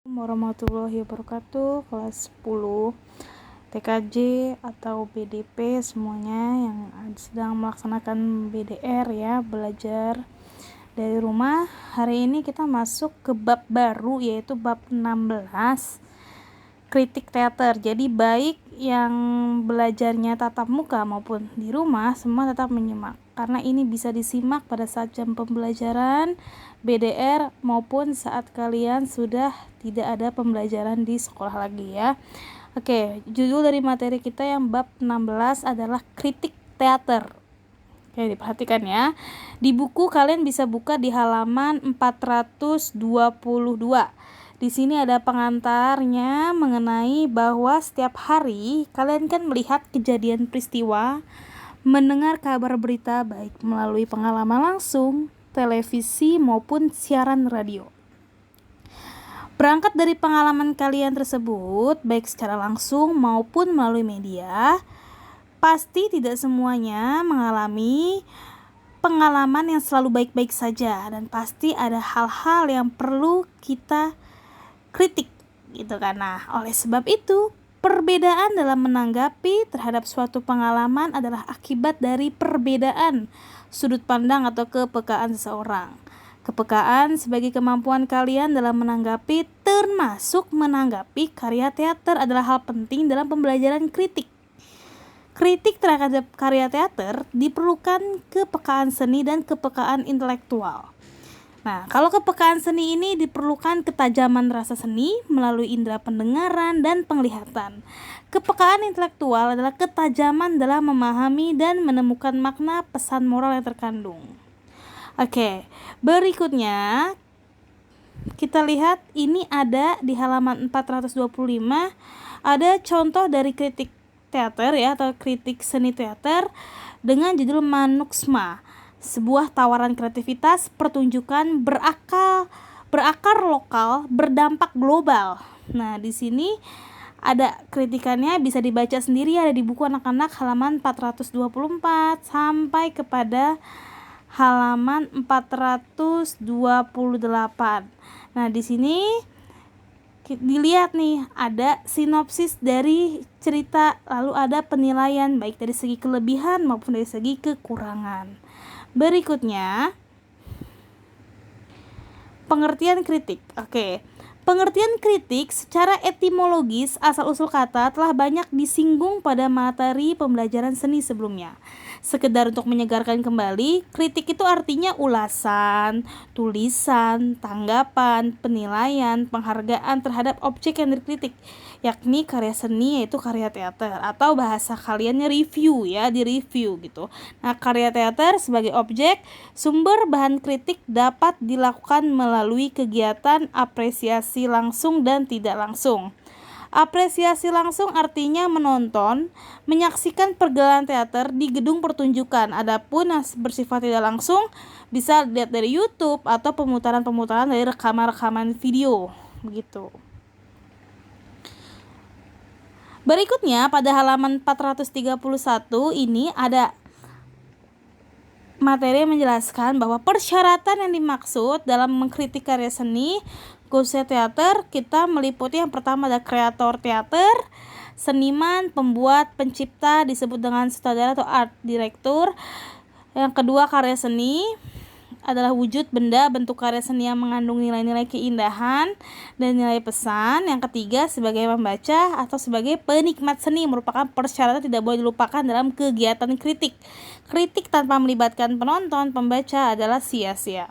Warahmatullahi wabarakatuh. Kelas 10 TKJ atau BDP semuanya yang sedang melaksanakan BDR ya, belajar dari rumah. Hari ini kita masuk ke bab baru, yaitu bab 16, kritik teater. Jadi baik yang belajarnya tatap muka maupun di rumah, semua tetap menyimak, karena ini bisa disimak pada saat jam pembelajaran BDR maupun saat kalian sudah tidak ada pembelajaran di sekolah lagi ya. Oke, judul dari materi kita yang bab 16 adalah kritik teater. Oke, diperhatikan ya. Di buku kalian bisa buka di halaman 422. Di sini ada pengantarnya mengenai bahwa setiap hari kalian kan melihat kejadian peristiwa, mendengar kabar berita baik melalui pengalaman langsung, televisi maupun siaran radio. Berangkat dari pengalaman kalian tersebut, baik secara langsung maupun melalui media, pasti tidak semuanya mengalami pengalaman yang selalu baik-baik saja, dan pasti ada hal-hal yang perlu kita kritik gitu kan. Nah, oleh sebab itu, perbedaan dalam menanggapi terhadap suatu pengalaman adalah akibat dari perbedaan sudut pandang atau kepekaan seseorang. Kepekaan sebagai kemampuan kalian dalam menanggapi, termasuk menanggapi karya teater, adalah hal penting dalam pembelajaran kritik. Kritik terhadap karya teater diperlukan kepekaan seni dan kepekaan intelektual. Nah, kalau kepekaan seni ini diperlukan ketajaman rasa seni melalui indera pendengaran dan penglihatan. Kepekaan intelektual adalah ketajaman dalam memahami dan menemukan makna pesan moral yang terkandung. Oke, berikutnya kita lihat ini ada di halaman 425, ada contoh dari kritik teater ya, atau kritik seni teater dengan judul Manuksma. Sebuah tawaran kreativitas pertunjukan berakar lokal, berdampak global. Nah, di sini ada kritikannya, bisa dibaca sendiri, ada di buku anak-anak halaman 424 sampai kepada halaman 428. Nah, di sini dilihat nih, ada sinopsis dari cerita, lalu ada penilaian baik dari segi kelebihan maupun dari segi kekurangan. Berikutnya, pengertian kritik. Oke. Pengertian kritik secara etimologis asal-usul kata telah banyak disinggung pada materi pembelajaran seni sebelumnya. Sekedar untuk menyegarkan kembali, kritik itu artinya ulasan, tulisan, tanggapan, penilaian, penghargaan terhadap objek yang dikritik, yakni karya seni, yaitu karya teater, atau bahasa kaliannya review ya, di review gitu. Nah, karya teater sebagai objek, sumber bahan kritik dapat dilakukan melalui kegiatan apresiasi langsung dan tidak langsung. Apresiasi langsung artinya menonton, menyaksikan pergelaran teater di gedung pertunjukan. Adapun yang bersifat tidak langsung bisa dilihat dari YouTube atau pemutaran-pemutaran dari rekaman-rekaman video begitu. Berikutnya pada halaman 431 ini ada materi yang menjelaskan bahwa persyaratan yang dimaksud dalam mengkritik karya seni khususnya teater, kita meliputi yang pertama ada kreator teater, seniman, pembuat, pencipta, disebut dengan sutradara atau art director. Yang kedua, karya seni adalah wujud benda bentuk karya seni yang mengandung nilai-nilai keindahan dan nilai pesan. Yang ketiga, sebagai pembaca atau sebagai penikmat seni merupakan persyaratan tidak boleh dilupakan dalam kegiatan kritik. Kritik tanpa melibatkan penonton, pembaca adalah sia-sia.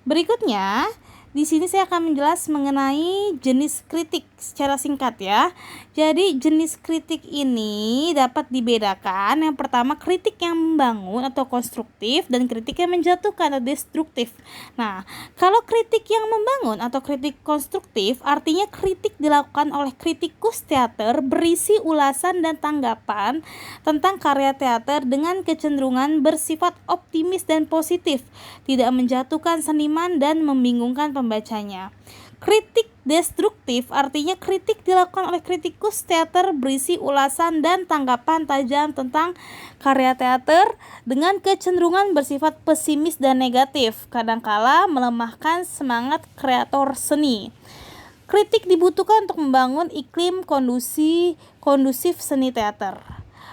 Berikutnya, di sini saya akan menjelaskan mengenai jenis kritik secara singkat ya. Jadi jenis kritik ini dapat dibedakan. Yang pertama, kritik yang membangun atau konstruktif, dan kritik yang menjatuhkan atau destruktif. Nah, kalau kritik yang membangun atau kritik konstruktif artinya kritik dilakukan oleh kritikus teater berisi ulasan dan tanggapan tentang karya teater dengan kecenderungan bersifat optimis dan positif, tidak menjatuhkan seniman dan membingungkan pembacanya. Kritik destruktif artinya kritik dilakukan oleh kritikus teater berisi ulasan dan tanggapan tajam tentang karya teater dengan kecenderungan bersifat pesimis dan negatif, kadangkala melemahkan semangat kreator seni. Kritik dibutuhkan untuk membangun iklim kondusif seni teater.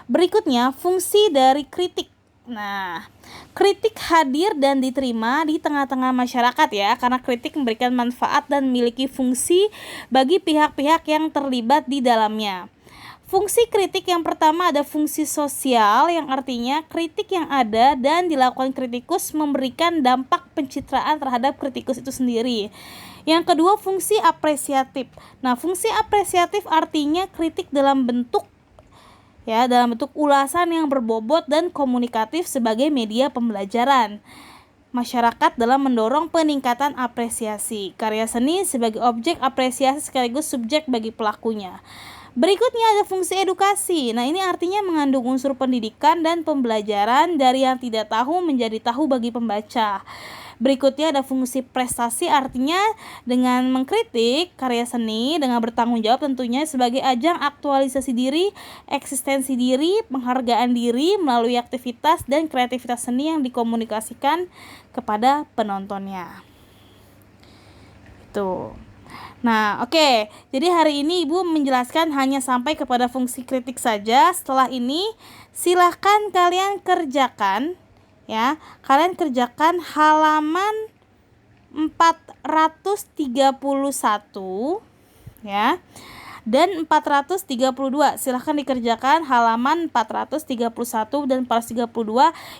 Berikutnya, fungsi dari kritik. Nah, kritik hadir dan diterima di tengah-tengah masyarakat ya, karena kritik memberikan manfaat dan memiliki fungsi bagi pihak-pihak yang terlibat di dalamnya. Fungsi kritik yang pertama ada fungsi sosial, yang artinya kritik yang ada dan dilakukan kritikus memberikan dampak pencitraan terhadap kritikus itu sendiri. Yang kedua, fungsi apresiatif. Nah, fungsi apresiatif artinya kritik dalam bentuk ulasan yang berbobot dan komunikatif sebagai media pembelajaran masyarakat dalam mendorong peningkatan apresiasi karya seni sebagai objek apresiasi sekaligus subjek bagi pelakunya. Berikutnya ada fungsi edukasi. Nah, ini artinya mengandung unsur pendidikan dan pembelajaran dari yang tidak tahu menjadi tahu bagi pembaca. Berikutnya ada fungsi prestasi, artinya dengan mengkritik karya seni dengan bertanggung jawab tentunya sebagai ajang aktualisasi diri, eksistensi diri, penghargaan diri melalui aktivitas dan kreativitas seni yang dikomunikasikan kepada penontonnya. Itu. Nah, oke. Jadi hari ini Ibu menjelaskan hanya sampai kepada fungsi kritik saja. Setelah ini silahkan kalian kerjakan ya. Kalian kerjakan halaman 431 ya. Dan 432, silahkan dikerjakan halaman 431 dan 432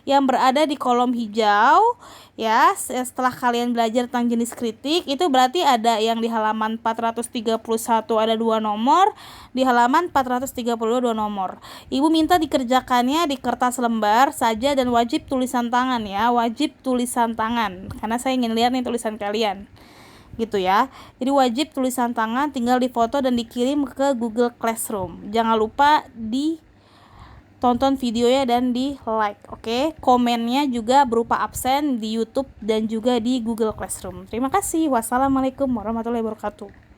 yang berada di kolom hijau ya. Setelah kalian belajar tentang jenis kritik, itu berarti ada yang di halaman 431 ada 2 nomor, di halaman 432 2 nomor. Ibu minta dikerjakannya di kertas lembar saja dan wajib tulisan tangan ya, wajib tulisan tangan karena saya ingin lihat nih tulisan kalian. Gitu ya. Jadi wajib tulisan tangan, tinggal difoto dan dikirim ke Google Classroom. Jangan lupa ditonton videonya dan di like, oke? Komennya juga berupa absen di YouTube dan juga di Google Classroom. Terima kasih. Wassalamualaikum warahmatullahi wabarakatuh.